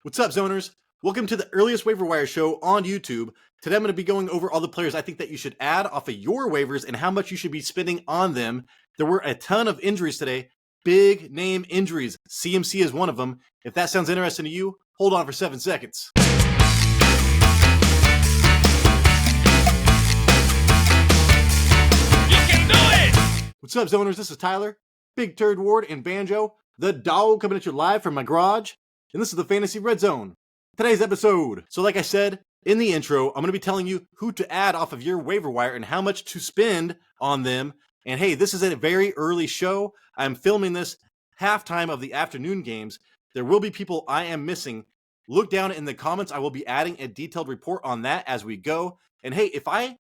What's up, zoners? Welcome to the earliest waiver wire show on YouTube. Today I'm going to be going over all the players I think that you should add off of your waivers and how much you should be spending on them. There were a ton of injuries today, big name injuries. CMC is one of them. If that sounds interesting to you, hold on for 7 seconds. You can do it! What's up, zoners? This is Tyler, Big Turd Ward, and Banjo, the dog, coming at you live from my garage. And this is the Fantasy Red Zone. Today's episode. So like I said in the intro, I'm going to be telling you who to add off of your waiver wire and how much to spend on them. And hey, this is a very early show. I'm filming this halftime of the afternoon games. There will be people I am missing. Look down in the comments. I will be adding a detailed report on that as we go. And hey, if I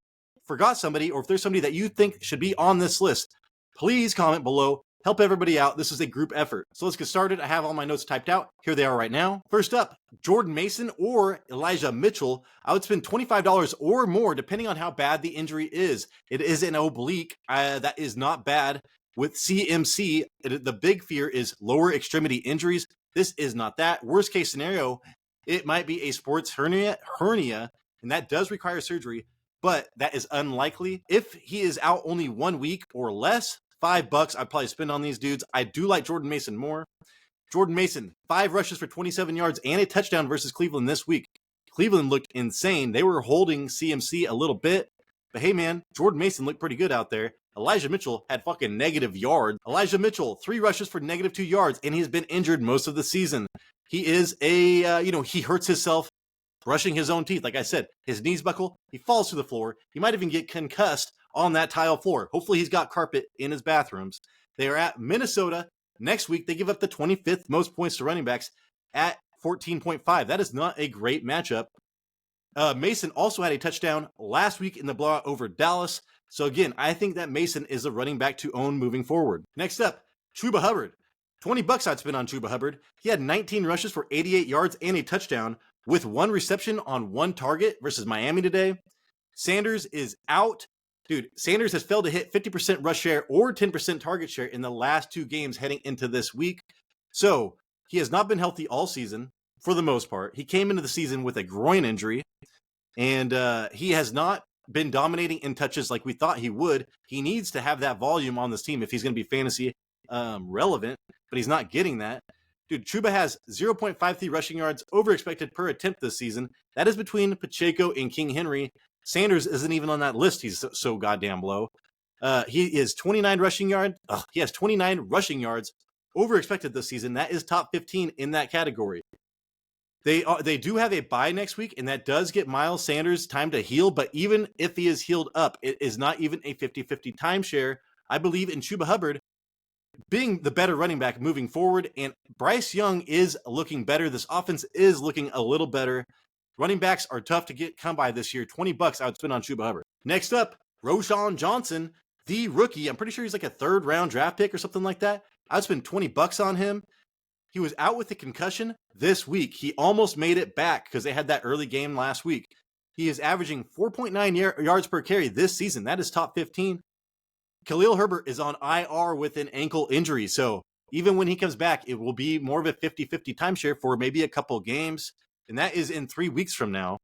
forgot somebody or if there's somebody that you think should be on this list, please comment below. Help everybody out. This is a group effort. So let's get started. I have all my notes typed out. Here they are right now. First up, Jordan Mason or Elijah Mitchell. I would spend $25 or more depending on how bad the injury is. It is an oblique. That is not bad. With CMC, the big fear is lower extremity injuries. This is not that. Worst case scenario, it might be a sports hernia, and that does require surgery, but that is unlikely. If he is out only 1 week or less, $5 I'd probably spend on these dudes. I do like Jordan Mason more. Jordan Mason, 5 rushes for 27 yards and a touchdown versus Cleveland this week. Cleveland looked insane. They were holding CMC a little bit, but hey man, Jordan Mason looked pretty good out there. Elijah Mitchell had fucking negative yards. Elijah Mitchell, 3 rushes for negative 2 yards, and he's been injured most of the season. He is he hurts himself brushing his own teeth. Like I said, his knees buckle, he falls to the floor. He might even get concussed on that tile floor. Hopefully he's got carpet in his bathrooms. They are at Minnesota. Next week, they give up the 25th most points to running backs at 14.5. That is not a great matchup. Mason also had a touchdown last week in the blowout over Dallas. So again, I think that Mason is a running back to own moving forward. Next up, Chuba Hubbard. $20 I'd spend on Chuba Hubbard. He had 19 rushes for 88 yards and a touchdown with 1 reception on 1 target versus Miami today. Sanders is out. Dude, Sanders has failed to hit 50% rush share or 10% target share in the last 2 games heading into this week. So he has not been healthy all season for the most part. He came into the season with a groin injury, and he has not been dominating in touches like we thought he would. He needs to have that volume on this team if he's going to be fantasy relevant, but he's not getting that. Dude, Chuba has 0.53 rushing yards over expected per attempt this season. That is between Pacheco and King Henry. Sanders isn't even on that list. He's so goddamn low. He is 29 rushing yards. He has 29 rushing yards over expected this season. That is top 15 in that category. They do have a bye next week, and that does get Miles Sanders time to heal. But even if he is healed up, it is not even a 50-50 timeshare. I believe in Chuba Hubbard being the better running back moving forward, and Bryce Young is looking better. This offense is looking a little better. Running backs are tough to come by this year. $20 I would spend on Chuba Hubbard. Next up, Roschon Johnson, the rookie. I'm pretty sure he's like a 3rd round draft pick or something like that. I would spend $20 on him. He was out with a concussion this week. He almost made it back because they had that early game last week. He is averaging 4.9 yards per carry this season. That is top 15. Khalil Herbert is on IR with an ankle injury. So even when he comes back, it will be more of a 50-50 timeshare for maybe a couple games. And that is in 3 weeks from now.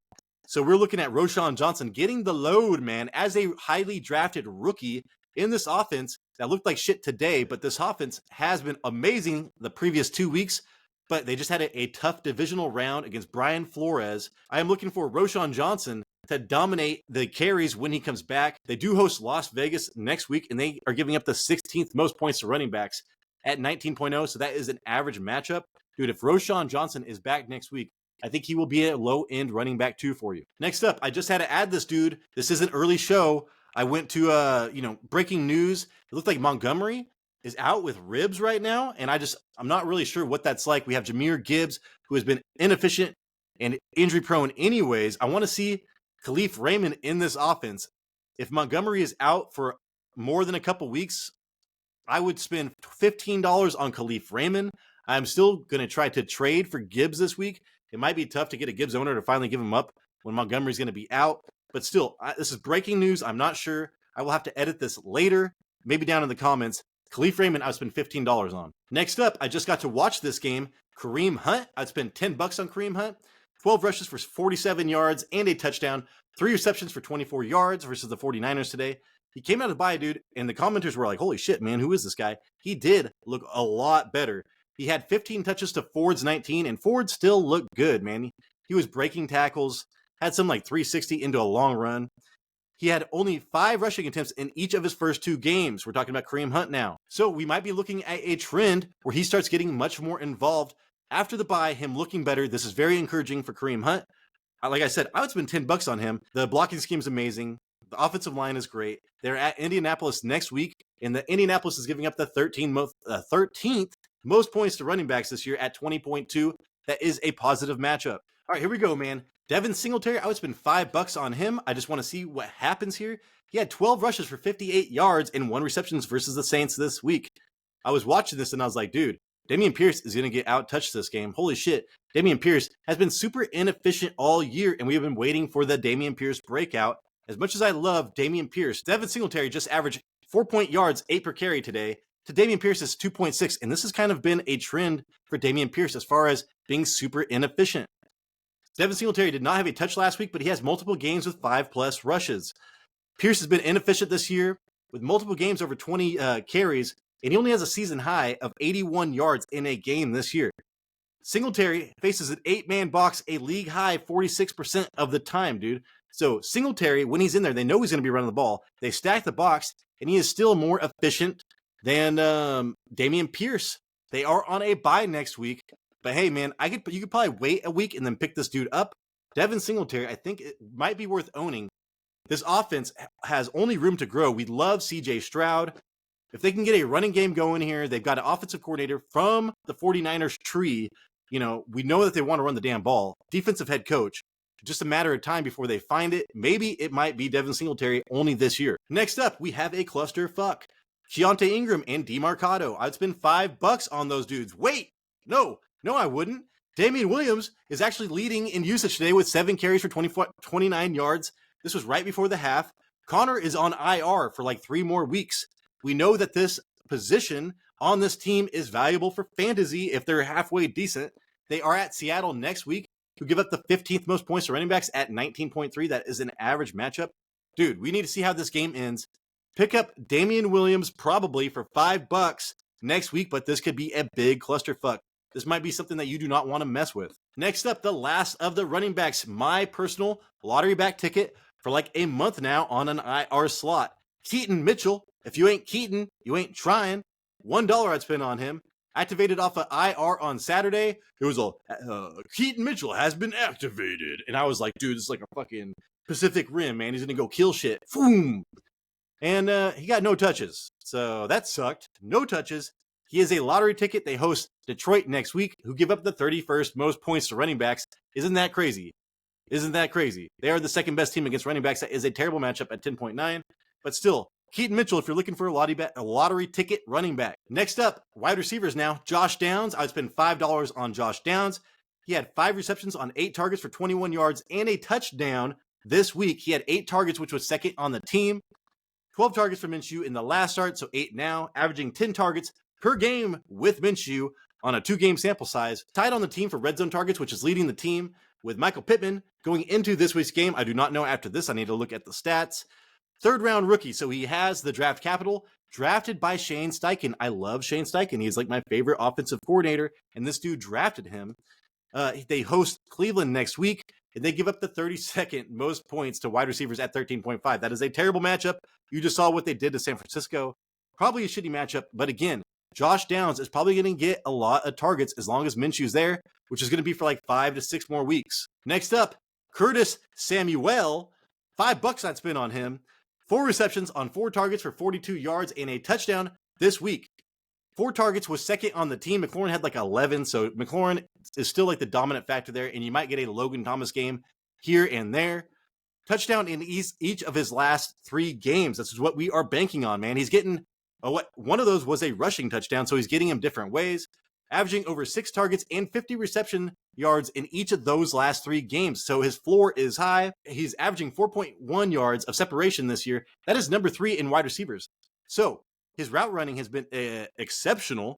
So we're looking at Roschon Johnson getting the load, man, as a highly drafted rookie in this offense that looked like shit today. But this offense has been amazing the previous 2 weeks. But they just had a tough divisional round against Brian Flores. I am looking for Roschon Johnson to dominate the carries when he comes back. They do host Las Vegas next week, and they are giving up the 16th most points to running backs at 19.0. So that is an average matchup. Dude, if Roschon Johnson is back next week, I think he will be a low-end running back too for you. Next up, I just had to add this dude. This is an early show. I went to, breaking news. It looked like Montgomery is out with ribs right now, and I'm not really sure what that's like. We have Jahmyr Gibbs, who has been inefficient and injury-prone anyways. I want to see Khalif Raymond in this offense. If Montgomery is out for more than a couple weeks, I would spend $15 on Khalif Raymond. I'm still going to try to trade for Gibbs this week. It might be tough to get a Gibbs owner to finally give him up when Montgomery's going to be out. But still, this is breaking news. I'm not sure. I will have to edit this later, maybe down in the comments. Khalif Raymond, I would spend $15 on. Next up, I just got to watch this game. Kareem Hunt, I'd spend $10 on Kareem Hunt. 12 rushes for 47 yards and a touchdown. 3 receptions for 24 yards versus the 49ers today. He came out of the bye, dude, and the commenters were like, holy shit, man, who is this guy? He did look a lot better. He had 15 touches to Ford's 19, and Ford still looked good, man. He was breaking tackles, had some like 360 into a long run. He had only 5 rushing attempts in each of his first 2 games. We're talking about Kareem Hunt now. So we might be looking at a trend where he starts getting much more involved. After the bye, him looking better. This is very encouraging for Kareem Hunt. Like I said, I would spend $10 on him. The blocking scheme is amazing. The offensive line is great. They're at Indianapolis next week, and the Indianapolis is giving up the 13th most points to running backs this year at 20.2. That is a positive matchup. All right, here we go, man. Devin Singletary, I would spend $5 on him. I just want to see what happens here. He had 12 rushes for 58 yards and 1 receptions versus the Saints this week. I was watching this and I was like, dude, Dameon Pierce is going to get out-touched this game. Holy shit. Dameon Pierce has been super inefficient all year, and we have been waiting for the Dameon Pierce breakout. As much as I love Dameon Pierce, Devin Singletary just averaged 4 yards, 8 per carry today. To Dameon Pierce's 2.6, and this has kind of been a trend for Dameon Pierce as far as being super inefficient. Devin Singletary did not have a touch last week, but he has multiple games with 5+ rushes. Pierce has been inefficient this year with multiple games over 20 carries, and he only has a season high of 81 yards in a game this year. Singletary faces an 8-man box a league high 46% of the time, dude. So Singletary, when he's in there, they know he's going to be running the ball. They stack the box, and he is still more efficient than Dameon Pierce. They are on a bye next week. But hey, man, you could probably wait a week and then pick this dude up. Devin Singletary, I think it might be worth owning. This offense has only room to grow. We love CJ Stroud. If they can get a running game going here, they've got an offensive coordinator from the 49ers tree. You know, we know that they want to run the damn ball. Defensive head coach. Just a matter of time before they find it. Maybe it might be Devin Singletary only this year. Next up, we have a clusterfuck. Keontae Ingram and DeMarcado. I'd spend $5 on those dudes. Wait, no, I wouldn't. Damian Williams is actually leading in usage today with 7 carries for 29 yards. This was right before the half. Connor is on IR for like 3 more weeks. We know that this position on this team is valuable for fantasy if they're halfway decent. They are at Seattle next week, who give up the 15th most points to running backs at 19.3. That is an average matchup. Dude, we need to see how this game ends. Pick up Damian Williams probably for $5 next week, but this could be a big clusterfuck. This might be something that you do not want to mess with. Next up, the last of the running backs, my personal lottery back ticket for like a month now on an IR slot. Keaton Mitchell. If you ain't Keaton, you ain't trying. $1 I'd spend on him. Activated off of IR on Saturday. It was Keaton Mitchell has been activated. And I was like, dude, it's like a fucking Pacific Rim, man. He's going to go kill shit. Boom. And he got no touches. So that sucked. No touches. He is a lottery ticket. They host Detroit next week, who give up the 31st most points to running backs. Isn't that crazy? Isn't that crazy? They are the second best team against running backs. That is a terrible matchup at 10.9. But still, Keaton Mitchell, if you're looking for a lottery ticket running back. Next up, wide receivers now. Josh Downs. I would spend $5 on Josh Downs. He had 5 receptions on 8 targets for 21 yards and a touchdown this week. He had 8 targets, which was second on the team. 12 targets for Minshew in the last start, so 8 now, averaging 10 targets per game with Minshew on a 2-game sample size. Tied on the team for red zone targets, which is leading the team with Michael Pittman going into this week's game. I do not know after this. I need to look at the stats. 3rd round rookie, so he has the draft capital, drafted by Shane Steichen. I love Shane Steichen. He's like my favorite offensive coordinator, and this dude drafted him. They host Cleveland next week, and they give up the 32nd most points to wide receivers at 13.5. That is a terrible matchup. You just saw what they did to San Francisco. Probably a shitty matchup, but again, Josh Downs is probably going to get a lot of targets as long as Minshew's there, which is going to be for like 5 to 6 more weeks. Next up, Curtis Samuel. $5 I'd spend on him. 4 receptions on 4 targets for 42 yards and a touchdown this week. 4 targets was second on the team. McLaurin had like 11, so McLaurin is still like the dominant factor there, and you might get a Logan Thomas game here and there. Touchdown in each of his last 3 games. This is what we are banking on, man. He's getting, one of those was a rushing touchdown, so he's getting him different ways. Averaging over 6 targets and 50 reception yards in each of those last 3 games. So his floor is high. He's averaging 4.1 yards of separation this year. That is number 3 in wide receivers. So His route running has been exceptional.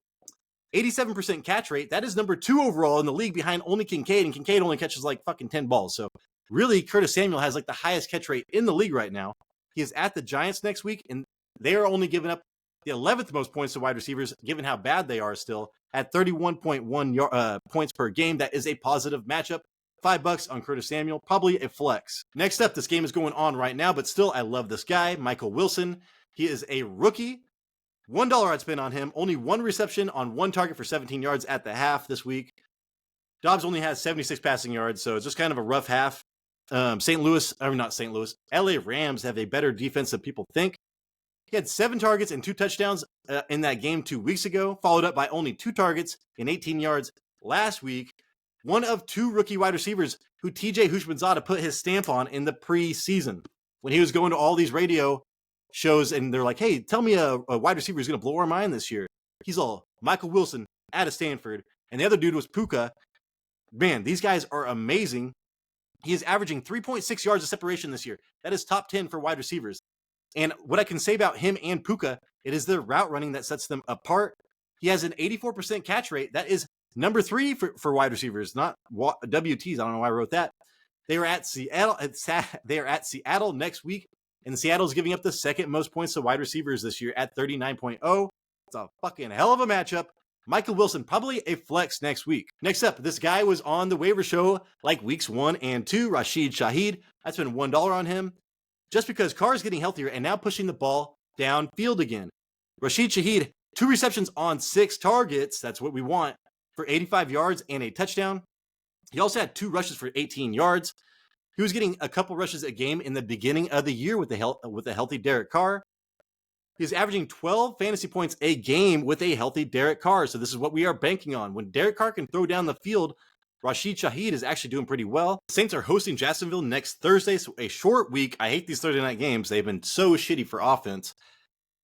87% catch rate. That is number 2 overall in the league behind only Kincaid, and Kincaid only catches like fucking 10 balls. So really, Curtis Samuel has like the highest catch rate in the league right now. He is at the Giants next week, and they are only giving up the 11th most points to wide receivers, given how bad they are still, at 31.1 points per game. That is a positive matchup. $5 on Curtis Samuel, probably a flex. Next up, this game is going on right now, but still, I love this guy, Michael Wilson. He is a rookie. $1 I'd spend on him. Only 1 reception on 1 target for 17 yards at the half this week. Dobbs only has 76 passing yards, so it's just kind of a rough half. LA Rams have a better defense than people think. He had 7 targets and 2 touchdowns in that game 2 weeks ago, followed up by only 2 targets and 18 yards last week. One of 2 rookie wide receivers who TJ Houshmandzadeh put his stamp on in the preseason. When he was going to all these radio shows and they're like, hey, tell me a wide receiver who's going to blow our mind this year. He's all, Michael Wilson out of Stanford. And the other dude was Puka. Man, these guys are amazing. He is averaging 3.6 yards of separation this year. That is top 10 for wide receivers. And what I can say about him and Puka, it is their route running that sets them apart. He has an 84% catch rate. That is number 3 for wide receivers, not WTs. I don't know why I wrote that. They are at Seattle. They are at Seattle next week. And Seattle's giving up the 2nd most points to wide receivers this year at 39.0. It's a fucking hell of a matchup. Michael Wilson, probably a flex next week. Next up, this guy was on the waiver show like weeks 1 and 2, Rashid Shaheed. I spent $1 on him just because Carr is getting healthier and now pushing the ball downfield again. Rashid Shaheed, 2 receptions on 6 targets. That's what we want, for 85 yards and a touchdown. He also had 2 rushes for 18 yards. He was getting a couple rushes a game in the beginning of the year with a healthy Derek Carr. He's averaging 12 fantasy points a game with a healthy Derek Carr. So this is what we are banking on. When Derek Carr can throw down the field, Rashid Shaheed is actually doing pretty well. The Saints are hosting Jacksonville next Thursday, so a short week. I hate these Thursday night games. They've been so shitty for offense.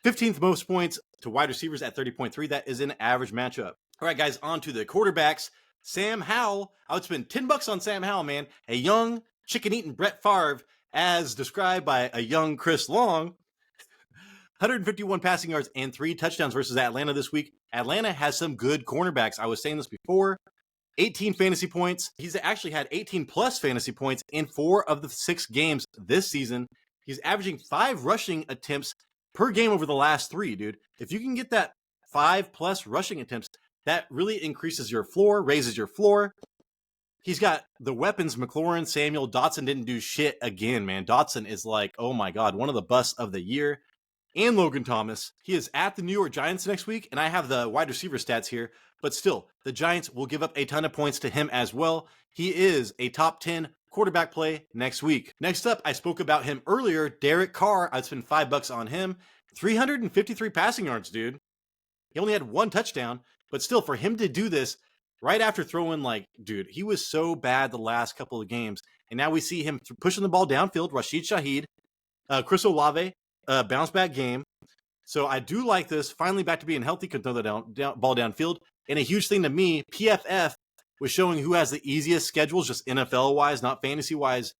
15th most points to wide receivers at 30.3. That is an average matchup. All right, guys, on to the quarterbacks. Sam Howell. I would spend $10 on Sam Howell, man. A young, chicken-eating Brett Favre, as described by a young Chris Long. 151 passing yards and 3 touchdowns versus Atlanta this week. Atlanta has some good cornerbacks. I was saying this before. 18 fantasy points. He's actually had 18 plus fantasy points in 4 of the 6 games this season. He's averaging 5 rushing attempts per game over the last 3, dude. If you can get that 5 plus rushing attempts, that really increases your floor, raises your floor. He's got the weapons. McLaurin, Samuel, Dotson didn't do shit again, man. Dotson is like, oh my God, one of the busts of the year. And Logan Thomas. He is at the New York Giants next week, and I have the wide receiver stats here, but still, the Giants will give up a ton of points to him as well. He is a top 10 quarterback play next week. Next up, I spoke about him earlier, Derek Carr. I'd spend $5 on him. 353 passing yards, dude. He only had 1 touchdown, but still, for him to do this right after throwing, like, dude, he was so bad the last couple of games, and now we see him pushing the ball downfield. Rashid Shaheed, Chris Olave, bounce back game. So I do like this. Finally back to being healthy, can throw the ball downfield. And a huge thing to me, PFF was showing who has the easiest schedules, just NFL-wise, not fantasy-wise.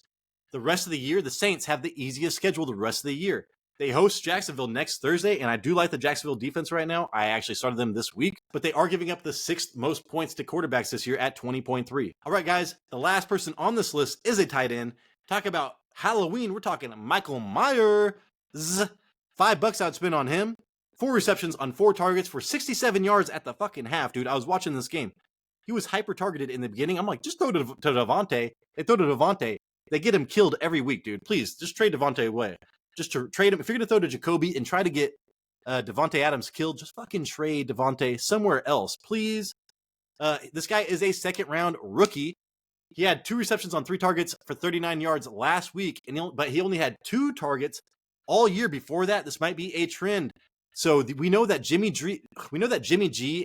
The rest of the year, the Saints have the easiest schedule the rest of the year. They host Jacksonville next Thursday, and I do like the Jacksonville defense right now. I actually started them this week, but they are giving up the 6th most points to quarterbacks this year at 20.3. All right, guys, the last person on this list is a tight end. Talk about Halloween. We're talking Michael Myers. $5 I'd spend on him. 4 receptions on 4 targets for 67 yards at the fucking half, dude. I was watching this game. He was hyper-targeted in the beginning. I'm like, just throw to Devontae. They throw to Devontae. They get him killed every week, dude. Please, just trade Devontae away. Just to trade him. If you're going to throw to Jacoby and try to get Devontae Adams killed, just fucking trade Devontae somewhere else, please. This guy is a second-round rookie. He had 2 receptions on 3 targets for 39 yards last week, but he only had 2 targets all year before that. This might be a trend. So we know that Jimmy G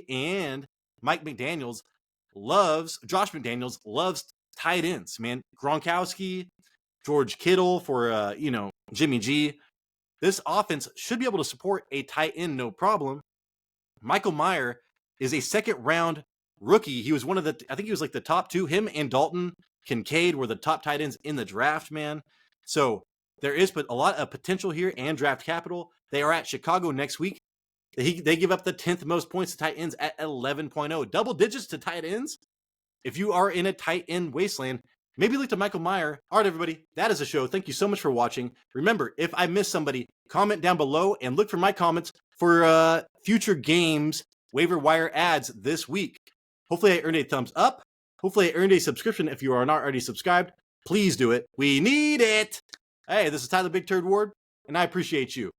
and Josh McDaniels loves tight ends, man. Gronkowski, George Kittle for Jimmy G. This offense should be able to support a tight end, no problem. Michael Myers is a second-round rookie. He was I think he was like the top 2. Him and Dalton Kincaid were the top tight ends in the draft, man. So there is a lot of potential here and draft capital. They are at Chicago next week. They give up the 10th most points to tight ends at 11.0. Double digits to tight ends? If you are in a tight end wasteland, maybe look to Michael Meyer. All right, everybody, that is a show. Thank you so much for watching. Remember, if I miss somebody, comment down below and look for my comments for future games waiver wire ads this week. Hopefully I earned a thumbs up. Hopefully I earned a subscription if you are not already subscribed. Please do it. We need it. Hey, this is Tyler Big Turd Ward, and I appreciate you.